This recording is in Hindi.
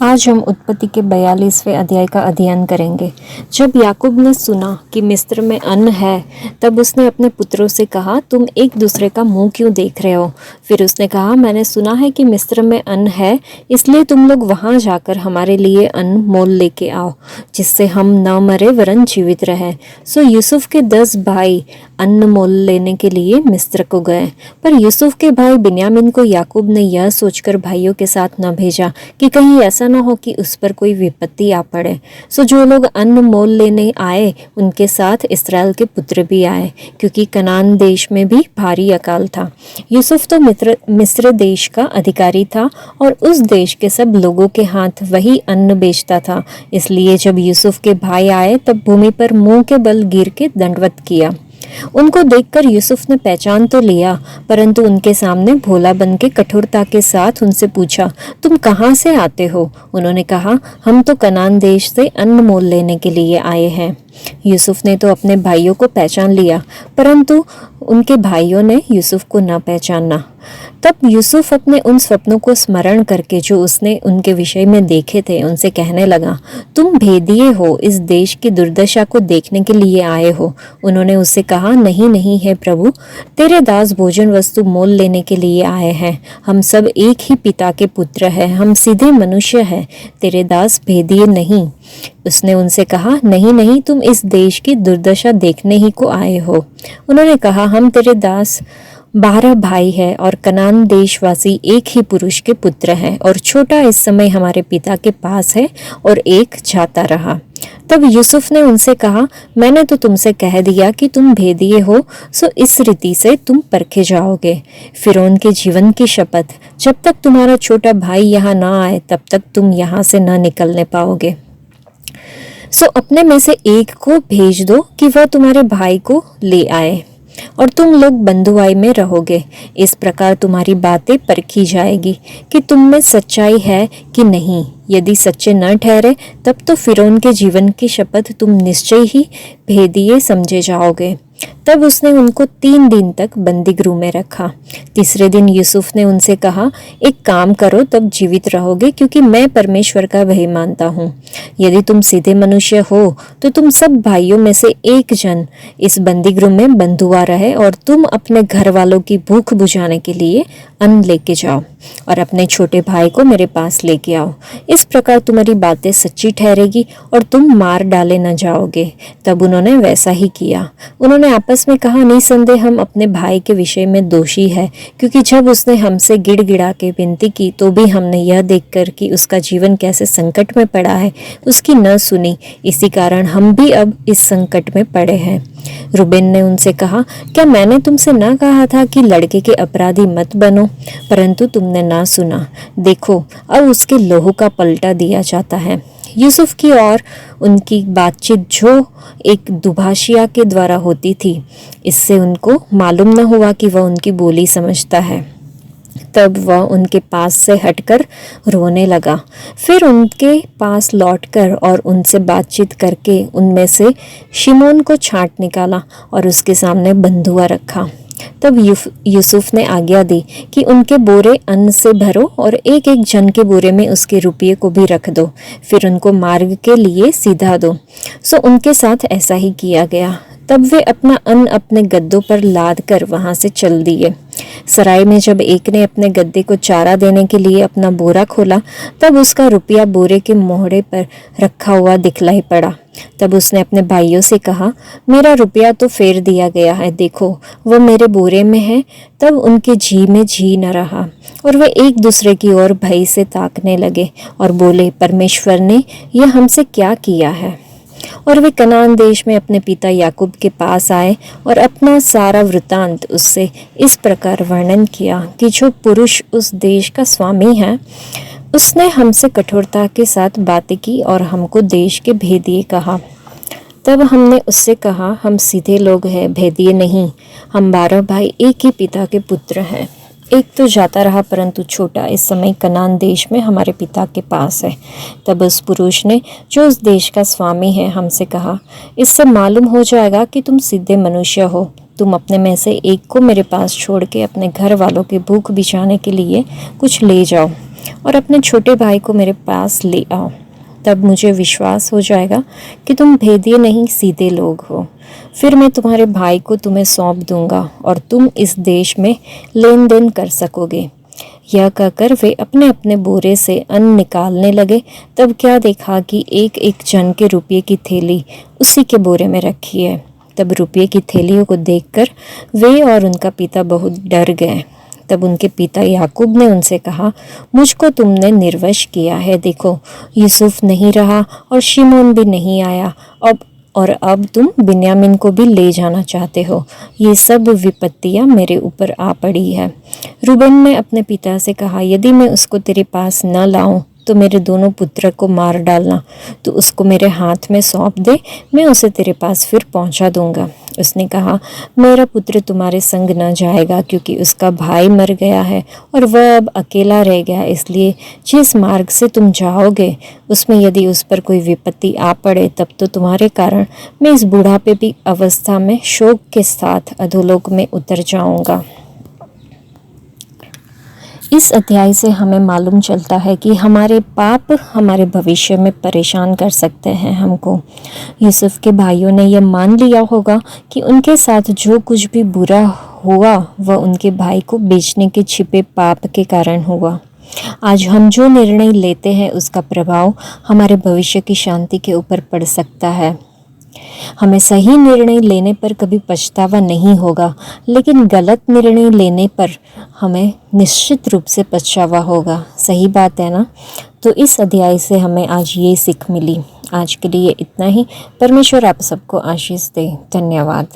आज हम उत्पत्ति के 42वें अध्याय का अध्ययन करेंगे। जब याकूब ने सुना कि मिस्र में अन्न है, तब उसने अपने पुत्रों से कहा, तुम एक दूसरे का मुंह क्यों देख रहे हो? फिर उसने कहा, मैंने सुना है कि मिस्र में अन्न है, इसलिए तुम लोग वहां जाकर हमारे लिए अन्न मोल लेके आओ, जिससे हम न मरे वरन जीवित रहे। सो यूसुफ के 10 भाई अन्न मोल लेने के लिए मिस्र को गए। पर यूसुफ के भाई बिन्यामीन को याकूब ने यह सोचकर भाइयों के साथ न भेजा कि कहीं ऐसा न हो कि उस पर कोई विपत्ति आ पड़े। सो जो लोग अन्न मोल लेने आए, उनके साथ इस्राएल के पुत्र भी आए, क्योंकि कनान देश में भी भारी अकाल था। यूसुफ तो मिस्र देश का अधिकारी था और उस देश के सब लोगों के हाथ वही अन्न बेचता था। इसलिए जब यूसुफ के भाई आए, तब भूमि पर मुंह के बल गिर के दंडवत किया। उनको देखकर यूसुफ ने पहचान तो लिया, परंतु उनके सामने भोला बन के कठोरता के साथ उनसे पूछा, तुम कहाँ से आते हो? उन्होंने कहा, हम तो कनान देश से अन्न मोल लेने के लिए आए हैं। यूसुफ ने तो अपने भाइयों को पहचान लिया, परंतु उनके भाइयों ने यूसुफ को न पहचाना। तब यूसुफ अपने उन स्वप्नों को स्मरण करके जो उसने उनके विषय में देखे थे, उनसे कहने लगा, तुम भेदिए हो, इस देश की दुर्दशा को देखने के लिए आए हो? उन्होंने उससे कहा, नहीं नहीं है प्रभु, तेरे दास भोजन वस्तु मोल लेने के लिए आए हैं। हम सब एक ही पिता के पुत्र हैं, हम सीधे मनुष्य हैं, तेरे दास भेदिए नहीं। उसने उनसे कहा, नहीं नहीं, तुम इस देश की दुर्दशा देखने ही को आए हो। उन्होंने कहा, हम तेरे दास 12 भाई है और कनान देशवासी एक ही पुरुष के पुत्र हैं, और छोटा इस समय हमारे पिता के पास है और एक जाता रहा। तब यूसुफ ने उनसे कहा, मैंने तो तुमसे कह दिया कि तुम भेदिए हो, सो इस रीति से तुम परखे जाओगे। फिरौन के जीवन की शपथ, जब तक तुम्हारा छोटा भाई यहाँ ना आए, तब तक तुम यहाँ से न निकलने पाओगे। सो अपने में से एक को भेज दो कि वह तुम्हारे भाई को ले आए, और तुम लोग बंधुआई में रहोगे। इस प्रकार तुम्हारी बातें परखी जाएगी कि तुम में सच्चाई है कि नहीं। यदि सच्चे न ठहरे, तब तो फिरौन के जीवन की शपथ तुम निश्चय ही भेदिए समझे जाओगे। तब उसने उनको 3 दिन तक बंदी गृह में रखा। तीसरे दिन यूसुफ ने उनसे कहा, एक काम करो, तब जीवित रहोगे, क्योंकि मैं परमेश्वर का भय मानता हूँ। यदि तुम सीधे मनुष्य हो, तो तुम सब भाइयों में से एक जन इस बंदी गृह में बंधुआ रहे, और तुम अपने घर वालों की भूख बुझाने के लिए अन्न लेके जाओ, और अपने छोटे भाई को मेरे पास लेके आओ। इस प्रकार तुम्हारी बातें सच्ची ठहरेगी और तुम मार डाले न जाओगे। तब उन्होंने वैसा ही किया। उन्होंने आपस में कहा, निसंदेह हम अपने भाई के विषय में दोषी है, क्योंकि जब उसने हमसे गिड़गिड़ा के विनती की, तो भी हमने यह देखकर कि उसका जीवन कैसे संकट में पड़ा है, उसकी न सुनी। इसी कारण हम भी अब इस संकट में पड़े हैं। रूबेन ने उनसे कहा, क्या मैंने तुमसे ना कहा था कि लड़के के अपराधी मत बनो? परंतु तुमने ना सुना। देखो, अब उसके लहू का पलटा दिया जाता है। यूसुफ की और उनकी बातचीत जो एक दुभाषिया के द्वारा होती थी, इससे उनको मालूम न हुआ कि वह उनकी बोली समझता है। तब वह उनके पास से हटकर रोने लगा। फिर उनके पास लौटकर और उनसे बातचीत करके उनमें से शिमोन को छांट निकाला और उसके सामने बंधुआ रखा। तब यूसुफ ने आज्ञा दी कि उनके बोरे अन्न से भरो और एक एक जन के बोरे में उसके रुपये को भी रख दो, फिर उनको मार्ग के लिए सीधा दो। सो उनके साथ ऐसा ही किया गया। तब वे अपना अन्न अपने गद्दों पर लाद कर वहां से चल दिए। सराय में जब एक ने अपने गद्दे को चारा देने के लिए अपना बोरा खोला, तब उसका रुपया बोरे के मोहड़े पर रखा हुआ दिखलाई पड़ा। तब उसने अपने भाइयों से कहा, मेरा रुपया तो फेर दिया गया है, देखो वह मेरे बोरे में है। तब उनके जी में जी न रहा, और वे एक दूसरे की ओर भय से ताकने लगे और बोले, परमेश्वर ने यह हमसे क्या किया है? और वे कनान देश में अपने पिता याकूब के पास आए और अपना सारा वृतांत उससे इस प्रकार वर्णन किया कि जो पुरुष उस देश का स्वामी है, उसने हमसे कठोरता के साथ बातें की और हमको देश के भेदिए कहा। तब हमने उससे कहा, हम सीधे लोग हैं, भेदिए नहीं। हम 12 भाई एक ही पिता के पुत्र हैं। एक तो जाता रहा, परंतु छोटा इस समय कनान देश में हमारे पिता के पास है। तब उस पुरुष ने, जो उस देश का स्वामी है, हमसे कहा, इससे मालूम हो जाएगा कि तुम सीधे मनुष्य हो। तुम अपने में से एक को मेरे पास छोड़ के अपने घर वालों की भूख बुझाने के लिए कुछ ले जाओ। और अपने छोटे भाई को मेरे पास ले आओ। तब मुझे विश्वास हो जाएगा कि तुम भेदिए नहीं सीधे लोग हो। फिर मैं तुम्हारे भाई को तुम्हें सौंप दूंगा और तुम इस देश में लेन देन कर सकोगे। यह कहकर वे अपने अपने बोरे से अन्न निकालने लगे। तब क्या देखा कि एक एक जन के रुपये की थैली उसी के बोरे में रखी है। तब रुपये की थैलियों को देखकर वे और उनका पिता बहुत डर गए। तब उनके पिता याकूब ने उनसे कहा, मुझको तुमने निर्वश किया है। देखो, यूसुफ नहीं रहा और शिमोन भी नहीं आया, अब तुम बिन्यामीन को भी ले जाना चाहते हो। ये सब विपत्तियां मेरे ऊपर आ पड़ी है। रूबेन ने अपने पिता से कहा, यदि मैं उसको तेरे पास न लाऊं तो मेरे दोनों पुत्र को मार डालना। तो उसको मेरे हाथ में सौंप दे, मैं उसे तेरे पास फिर पहुंचा दूंगा। उसने कहा, मेरा पुत्र तुम्हारे संग न जाएगा, क्योंकि उसका भाई मर गया है और वह अब अकेला रह गया। इसलिए जिस मार्ग से तुम जाओगे उसमें यदि उस पर कोई विपत्ति आ पड़े, तब तो तुम्हारे कारण मैं इस बुढ़ापे की अवस्था में शोक के साथ अधोलोक में उतर जाऊंगा। इस अध्याय से हमें मालूम चलता है कि हमारे पाप हमारे भविष्य में परेशान कर सकते हैं हमको। यूसुफ के भाइयों ने यह मान लिया होगा कि उनके साथ जो कुछ भी बुरा हुआ वह उनके भाई को बेचने के छिपे पाप के कारण हुआ। आज हम जो निर्णय लेते हैं उसका प्रभाव हमारे भविष्य की शांति के ऊपर पड़ सकता है। हमें सही निर्णय लेने पर कभी पछतावा नहीं होगा, लेकिन गलत निर्णय लेने पर हमें निश्चित रूप से पछतावा होगा। सही बात है ना? तो इस अध्याय से हमें आज ये सीख मिली। आज के लिए इतना ही। परमेश्वर आप सबको आशीष दे। धन्यवाद।